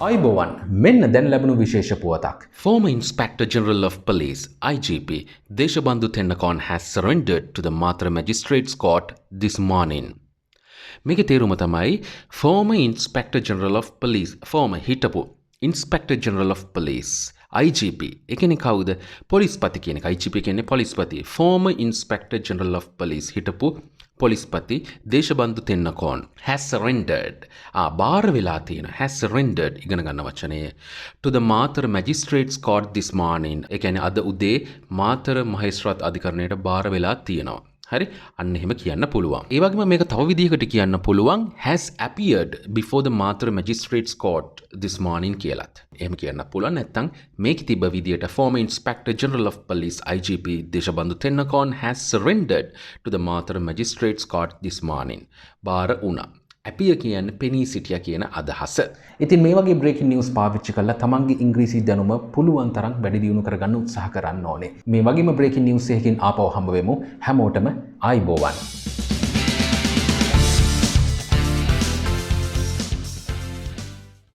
අයිබෝවන් මෙන්න දැන් ලැබුණු විශේෂ පුවතක්. Former Inspector General of Police, IGP, Deshabandhu Tennakoon has surrendered to the Mathura Magistrates Court this morning. මේකේ තේරුම තමයි former Inspector General of Police, former හිටපු Inspector General of Police, IGP. ඒ කියන්නේ කවුද? පොලිස්පති කියන එක. IGP කියන්නේ පොලිස්පති. Former Inspector General of Police හිටපු පොලිස්පති දේශබන්දු තෙන්නකෝන් has surrendered. බාර වෙලා තියෙන has surrendered ඉගෙන ගන්න වචනය to the Mathura Magistrates Court this morning. ඒ කියන්නේ අද උදේ මාතර මහේස්ත්‍රාත් අධිකරණයට බාර වෙලා තියෙනවා. හරි අන්න එහෙම කියන්න පුළුවන්. ඒ වගේම මේක තව විදිහකට කියන්න පුළුවන් has appeared before the Mathura Magistrates Court this morning කියලාත්. එහෙම කියන්න පුළුවන් නැත්නම් මේක තිබ්බ විදිහට former Inspector General of Police IGP Deshabandhu Tennakoon has surrendered to the Mathura Magistrates Court this morning. බාර වුණා. ඇපිය කියන්නේ පෙනී සිටියා කියන අදහස. ඉතින් මේ වගේ බ්‍රේකින් නිවුස් පාවිච්චි කරලා තමන්ගේ ඉංග්‍රීසි දැනුම පුළුවන් තරම් වැඩි දියුණු කරගන්න උත්සාහ කරන්න ඕනේ. මේ වගේම බ්‍රේකින් නිවුස් එකකින් ආපහු හම්බ වෙමු. හැමෝටම ආයිබෝවන්.